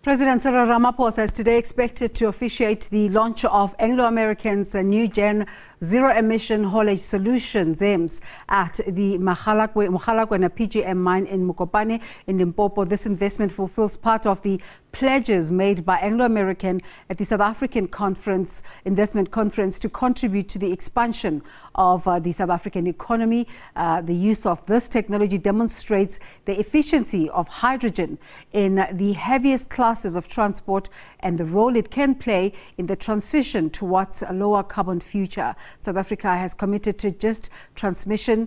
President Cyril Ramaphosa is today expected to officiate the launch of Anglo American's nugen Zero Emission Haulage Solution (ZEMS) at the Mogalakwena PGM mine in Mokopane in Limpopo. This investment fulfills part of the pledges made by Anglo American at the South African investment conference to contribute to the expansion of the South African economy. The use of this technology demonstrates the efficiency of hydrogen in the heaviest classes of transport and the role it can play in the transition towards a lower carbon future. South Africa has committed to just transition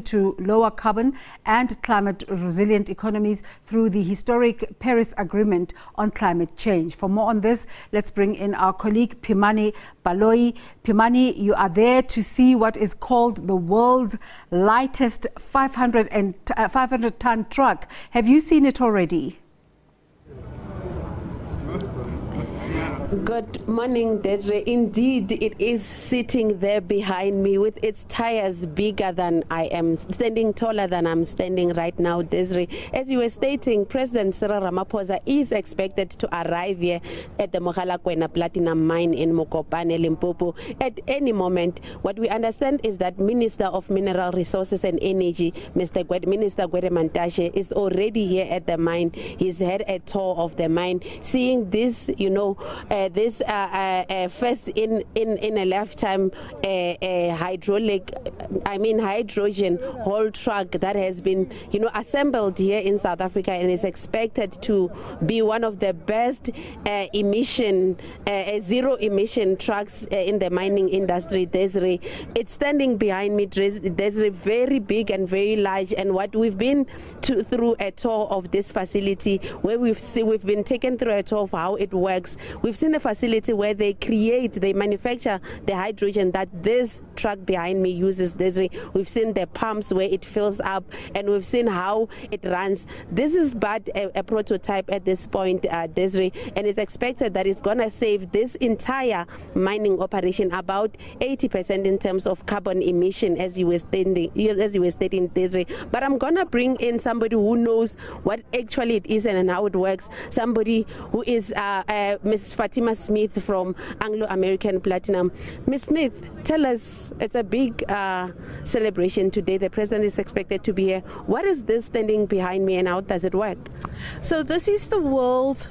to lower carbon and climate resilient economies through the historic Paris Agreement on climate change. For more on this, let's bring in our colleague Phimani Baloyi. Phimani, you are there to see what is called the world's lightest 500-ton truck. Have you seen it already? Good morning, Desiree. Indeed, it is sitting there behind me with its tires bigger than I am, standing taller than I'm standing right now, Desiree. As you were stating, President Cyril Ramaphosa is expected to arrive here at the Mogalakwena Platinum Mine in Mokopane, Limpopo, at any moment. What we understand is that Minister of Mineral Resources and Energy, Minister Gwede Mantashe, is already here at the mine. He's had a tour of the mine, seeing this, this first in a lifetime hydrogen haul truck that has been assembled here in South Africa and is expected to be one of the best zero emission trucks in the mining industry, Desiree. It's standing behind me, Desiree, very big and very large, and what we've been through a tour of this facility where we've been taken through a tour of how it works. We've seen a facility where they manufacture the hydrogen that this truck behind me uses, Desiree. We've seen the pumps where it fills up, and we've seen how it runs. This is but a prototype at this point, Desiree, and it's expected that it's going to save this entire mining operation about 80% in terms of carbon emission, as you were stating, Desiree. But I'm going to bring in somebody who knows what actually it is and how it works, somebody who is Ms. Fatima Smith from Anglo American Platinum. Ms. Smith, tell us, it's a big celebration today. The president is expected to be here. What is this standing behind me and how does it work? So this is the world's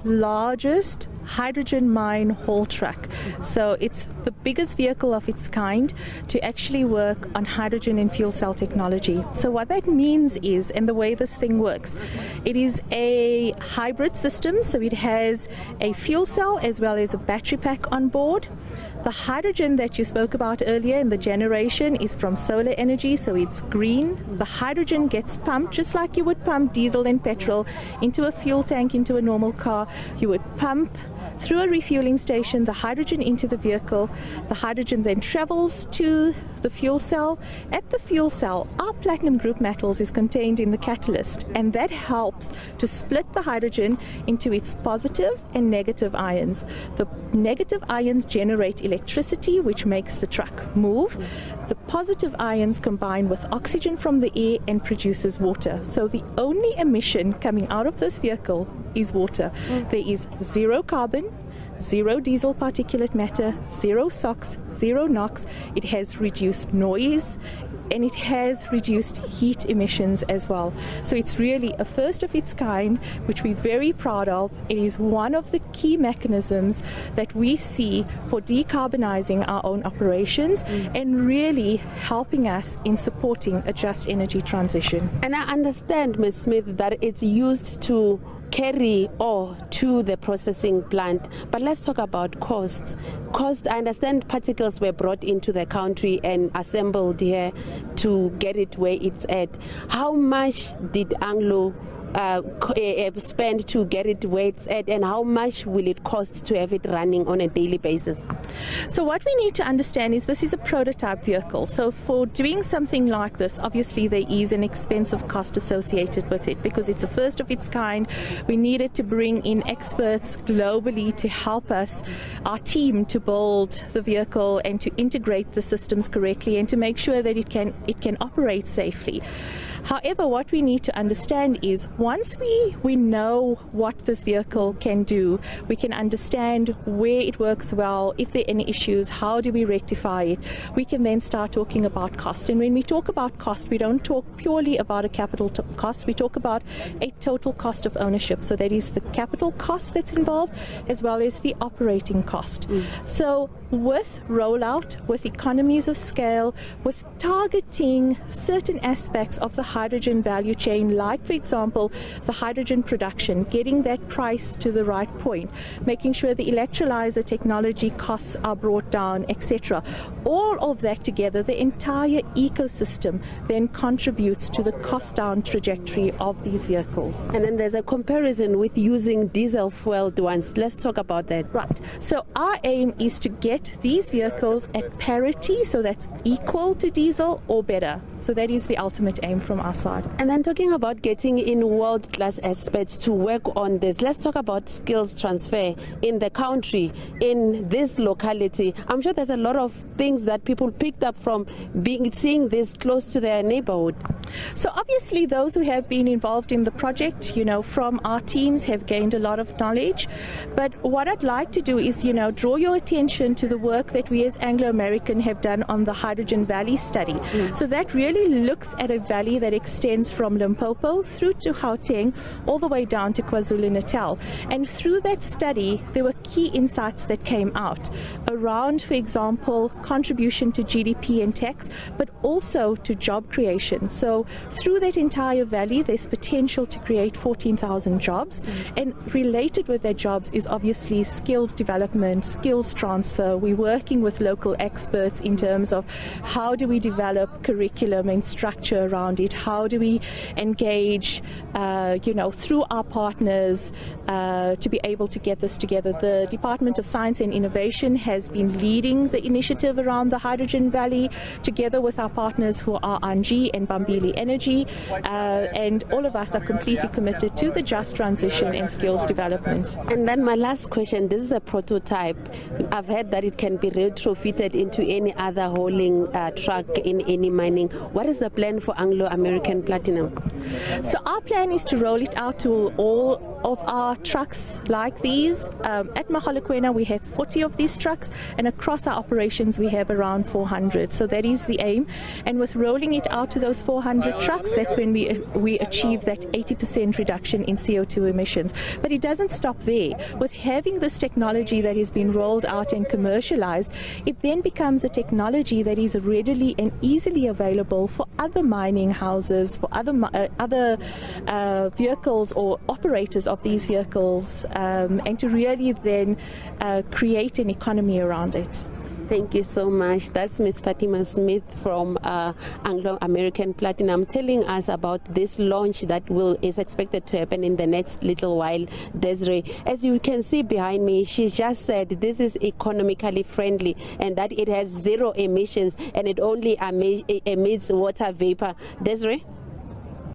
largest hydrogen mine haul truck. So it's the biggest vehicle of its kind to actually work on hydrogen and fuel cell technology. So what that means is, and the way this thing works, it is a hybrid system, so it has a fuel cell as well as a battery pack on board. The hydrogen that you spoke about earlier in the generation is from solar energy, so it's green. The hydrogen gets pumped just like you would pump diesel and petrol into a fuel tank, into a normal car. You would pump through a refueling station the hydrogen into the vehicle. The hydrogen then travels to the fuel cell. At the fuel cell, our platinum group metals is contained in the catalyst, and that helps to split the hydrogen into its positive and negative ions. The negative ions generate electricity, which makes the truck move. The positive ions combine with oxygen from the air and produces water. So the only emission coming out of this vehicle is water. There is zero carbon, zero diesel particulate matter, zero SOx, zero NOx. It has reduced noise, and it has reduced heat emissions as well. So it's really a first of its kind, which we're very proud of. It is one of the key mechanisms that we see for decarbonizing our own operations and really helping us in supporting a just energy transition. And I understand, Ms. Smith, that it's used to carry ore to the processing plant. But let's talk about costs. I understand particles were brought into the country and assembled here to get it where it's at. How much did Anglo spend to get it where it's at, and how much will it cost to have it running on a daily basis? So what we need to understand is this is a prototype vehicle. So for doing something like this, obviously there is an expensive cost associated with it because it's a first of its kind. We needed to bring in experts globally to help us, our team, to build the vehicle and to integrate the systems correctly and to make sure that it can operate safely. However, what we need to understand is once we know what this vehicle can do, we can understand where it works well, if there are any issues, how do we rectify it, we can then start talking about cost. And when we talk about cost, we don't talk purely about a capital cost, we talk about a total cost of ownership. So that is the capital cost that's involved as well as the operating cost. So with rollout, with economies of scale, with targeting certain aspects of the hydrogen value chain, like for example the hydrogen production, getting that price to the right point, making sure the electrolyzer technology costs are brought down, etc. All of that together, the entire ecosystem then contributes to the cost down trajectory of these vehicles. And then there's a comparison with using diesel fueled ones. Let's talk about that. Right. So our aim is to get these vehicles at parity, so that's equal to diesel or better. So that is the ultimate aim from our side. And then talking about getting in world-class experts to work on this, let's talk about skills transfer in the country, in this locality. I'm sure there's a lot of things that people picked up from seeing this close to their neighborhood. So obviously those who have been involved in the project, from our teams have gained a lot of knowledge. But what I'd like to do is, draw your attention to the work that we as Anglo American have done on the Hydrogen Valley study. So that really looks at a valley that extends from Limpopo through to Gauteng all the way down to KwaZulu-Natal. And through that study, there were key insights that came out around, for example, contribution to GDP and tax, but also to job creation. So through that entire valley, there's potential to create 14,000 jobs. And related with their jobs is obviously skills development, skills transfer. We're working with local experts in terms of how do we develop curriculum and structure around it, how do we engage, through our partners to be able to get this together. The Department of Science and Innovation has been leading the initiative around the Hydrogen Valley together with our partners who are Anji and Bambili Energy, and all of us are completely committed to the just transition and skills development. And then my last question, this is a prototype. I've heard that it can be retrofitted into any other hauling truck in any mining. What is the plan for Anglo American Platinum? So our plan is to roll it out to all of our trucks like these. At Mogalakwena we have 40 of these trucks, and across our operations we have around 400. So that is the aim, and with rolling it out to those 400 trucks, that's when we achieve that 80% reduction in CO2 emissions. But it doesn't stop there. With having this technology that has been rolled out and commercialized, it then becomes a technology that is readily and easily available for other mining houses, for other vehicles or operators of these vehicles, and to really then create an economy around it. Thank you so much. That's Ms. Fatima Smith from Anglo American Platinum telling us about this launch that is expected to happen in the next little while. Desiree, as you can see behind me, she just said this is economically friendly and that it has zero emissions and it only emits water vapor. Desiree?